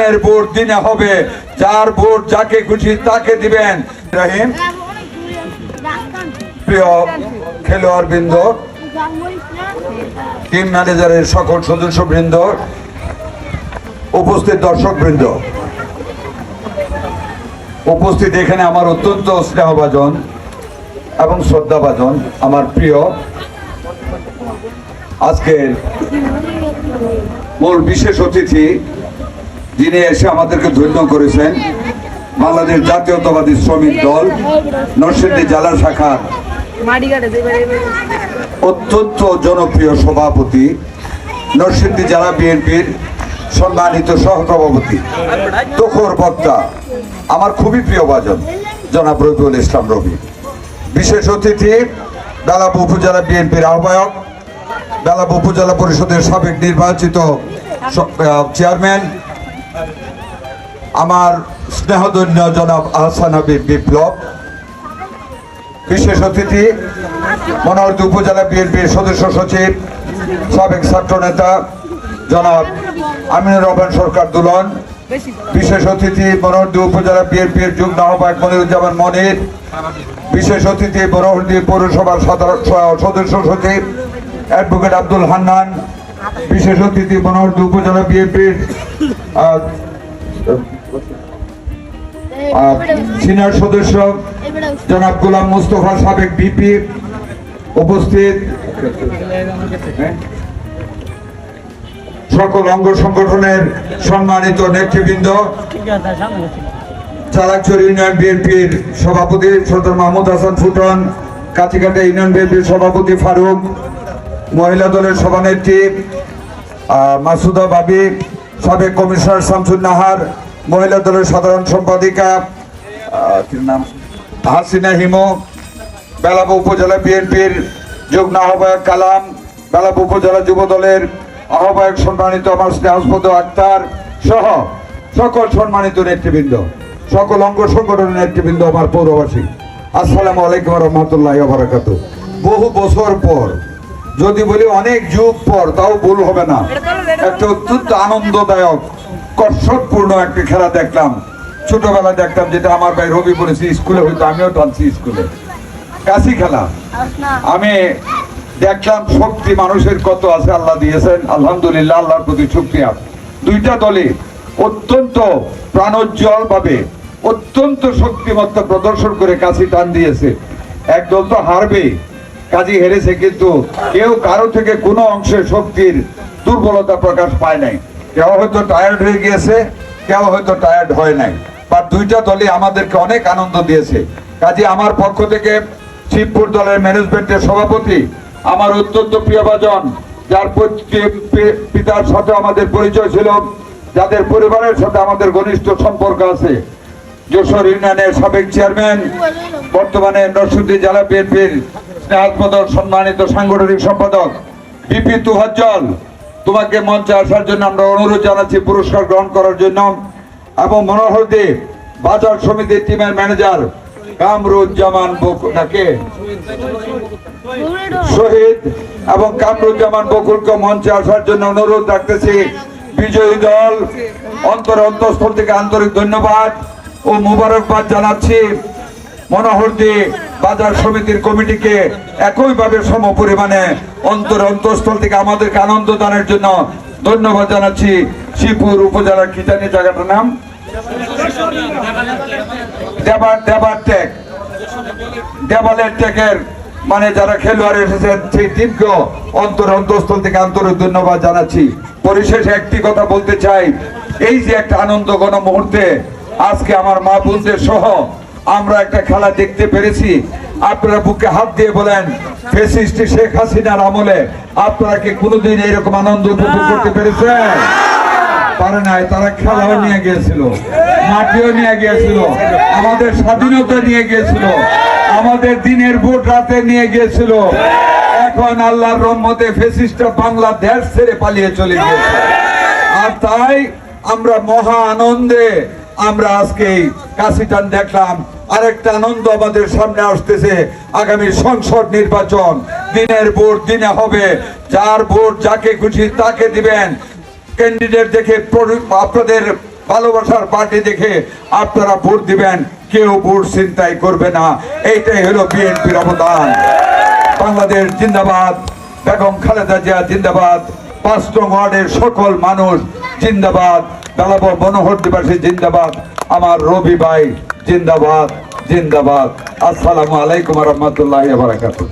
দিনের ভোট দিনে হবে, যার ভোট যাকে খুশি তাকে দিবেন। রহিম, প্রিয় খেলোয়াড় বৃন্দ, টিম ম্যানেজারের সকল সদস্য বৃন্দ, উপস্থিত দর্শক বৃন্দ, উপস্থিত এখানে আমার অত্যন্ত স্নেহভাজন এবং শ্রদ্ধাভাজন আমার প্রিয় আজকের মূল বিশেষ অতিথি, যিনি এসে আমাদেরকে ধন্য করেছেন, বাংলাদেশ জাতীয়তাবাদী শ্রমিক দল নরসিংদী জেলা শাখার অত্যন্ত জনপ্রিয় সভাপতি, নরসিংদী জেলা বিএনপির সম্মানিত সহসভাপতি, তুখোর বক্তা, আমার খুবই প্রিয় ভাজন জনাব রবিউল ইসলাম রবি। বিশেষ অতিথি বেলাব উপজেলা বিএনপির আহ্বায়ক, বেলাব উপজেলা পরিষদের সাবেক নির্বাচিত চেয়ারম্যান, আমার স্নেহধন্য জনাব আহসান হাবিব বিপ্লব। বিশেষ অতিথি মনোহরদী উপজেলা বিএনপির সদস্য সচিব, সাবেক ছাত্র নেতা জনাব আমিনুর রহমান সরকার দুলন। বিশেষ অতিথি মনোহরদী উপজেলা বিএনপির যুগ্ম আহ্বায়ক মনিরুজ্জামান মনির। বিশেষ অতিথি মনোহরদী পৌরসভার সদস্য সচিব অ্যাডভোকেট আব্দুল হান্নান। বিশেষ অতিথি মনোহরদী উপজেলা বিএনপির সিনিয়র সদস্য জনাব গোলাম মুস্তফা সাবেক ভিপি। উপস্থিত সকল অঙ্গ সংগঠনের সম্মানিত নেতৃবৃন্দ, চালাকচর ইউনিয়ন বিএনপির সভাপতি সরদার মাহমুদ হাসান ফুটন, কাছিকাটা ইউনিয়ন বিএনপির সভাপতি ফারুক, মহিলা দলের সভানেত্রী মাসুদা বাবি, সাবেক কমিশনার শামসুন নাহার, মহিলা দলের সাধারণ সম্পাদিকা হাসিনা হিমো, বেলাব উপজেলা বিএনপির যুগ্ম আহ্বায়ক কালাম, বেলাব উপজেলা যুব দলের আহ্বায়ক সম্মানিত আমার স্নেহস্পদ আক্তার সহ সকল সম্মানিত নেতৃবৃন্দ, সকল অঙ্গ সংগঠনের নেতৃবৃন্দ, আমার পৌরবাসী, আসসালামু আলাইকুম রহমতুল্লাহি ওয়া বারাকাতুহু। বহু বছর পর, যদি বলি অনেক যুগ পর, তাও ভুল হবে না, একটা অত্যন্ত আনন্দদায়ক কর্ষণপূর্ণ একটা খেলা দেখলাম। ছোটবেলা দেখতাম, যেটা আমার ভাই রবি বলেছি, স্কুলে হইতো, আমিও টানছি স্কুলে, কাশি খেলা। আমি দেখলাম শক্তি মানুষের কত আছে, আল্লাহ দিয়েছেন, আলহামদুলিল্লাহ, আল্লাহর প্রতি শুকরিয়া। দুইটা দলে অত্যন্ত প্রাণোজ্জ্বল ভাবে অত্যন্ত শক্তিমত্তা প্রদর্শন করে কাশি টান দিয়েছে। একদল তো হারবে, কাজী হেরেছে, কিন্তু কেউ কারো থেকে কোনো অংশে শক্তির দুর্বলতা প্রকাশ পায় নাই। কেউ হয়তো টায়ার্ড হয়ে গিয়েছে, কেউ হয়তো টায়ার্ড হয় নাই, বা দুইটা দলই আমাদেরকে অনেক আনন্দ দিয়েছে। কাজী আমার পক্ষ থেকে শিবপুর দলের ম্যানেজমেন্টের সভাপতি, আমার অত্যন্ত প্রিয়ভাজন, যার পিতার সাথে আমাদের পরিচয় ছিল, যাদের পরিবারের সাথে আমাদের ঘনিষ্ঠ সম্পর্ক আছে, যশোর ইউনিয়নের সাবেক চেয়ারম্যান, বর্তমানে নরসিংদী জেলা বিএনপির স্নেহাস্পদ সম্মানিত সাংগঠনিক সম্পাদক বিপি তুফাজ্জল, তোমাকে মঞ্চে আসার জন্য আমরা অনুরোধ জানাচ্ছি পুরস্কার গ্রহণ করার জন্য। এবং মনোহরদী বাজার সমিতির টিমের ম্যানেজার কামরুজ্জামান বকুলকে, শহীদ এবং কামরুজ্জামান বকুলকে মঞ্চে আসার জন্য অনুরোধ রাখতেছি। বিজয়ী দল অন্তঃস্থল থেকে আন্তরিক ধন্যবাদ ও মুবারকবাদ জানাচ্ছি। মনোহরদী বাজার সমিতির কমিটিকে একইভাবে সম পরিমাণে অন্তঃস্থল থেকে আমাদেরকে আনন্দ দানের জন্য ধন্যবাদ জানাচ্ছি। শিবপুর উপজেলার কি জানি জায়গাটার নাম, দেবালের টেকের মানে যারা খেলোয়াড় এসেছেন, সেই টিমকে অন্তঃস্থল থেকে আন্তরিক ধন্যবাদ জানাচ্ছি। পরিশেষে একটি কথা বলতে চাই, এই যে একটা আনন্দ ঘন মুহূর্তে আজকে আমার মা বোনদের সহ আমরা একটা খেলা দেখতে পেরেছি। আপনারা বুকে হাত দিয়ে বলেন, ফ্যাসিস্ট শেখ হাসিনার আমলে আপনারা কি কোনোদিন এইরকম আনন্দ উপভোগ করতে পেরেছেন? পারে নাই। তারা খেলাও নিয়ে গিয়েছিল, মাটিও নিয়ে গিয়েছিল, আমাদের স্বাধীনতা নিয়ে গিয়েছিল, আমাদের দিনের ভোট রাতে নিয়ে গিয়েছিল। এখন আল্লাহর রহমতে ফ্যাসিস্টরা বাংলাদেশ ছেড়ে পালিয়ে চলে গিয়েছে। আর তাই আমরা মহা আনন্দে আমরা আজকে কাশি টান দেখলাম। আরেকটা আনন্দ আমাদের সামনে আসতেছে, আগামী সংসদ নির্বাচন, দিনের ভোট দিনে হবে, যার ভোট যাকে খুশি তাকে দিবেন। ক্যান্ডিডেট দেখে আপনাদের ভালোবাসার পার্টি দেখে আপনারা ভোট দিবেন, কেউ ভোট ছিনতাই করবে না। এইটাই হলো বিএনপির অবদান। বাংলাদেশ জিন্দাবাদ, বেগম খালেদা জিয়া জিন্দাবাদ, 5 নং ওয়ার্ডের সকল মানুষ জিন্দাবাদ, বেলাব মনোহর দিবসে জিন্দাবাদ, আমার রবি ভাই জিন্দাবাদ জিন্দাবাদ। আসসালামু আলাইকুম রহমতুল্লাহ বারাকাতুহু।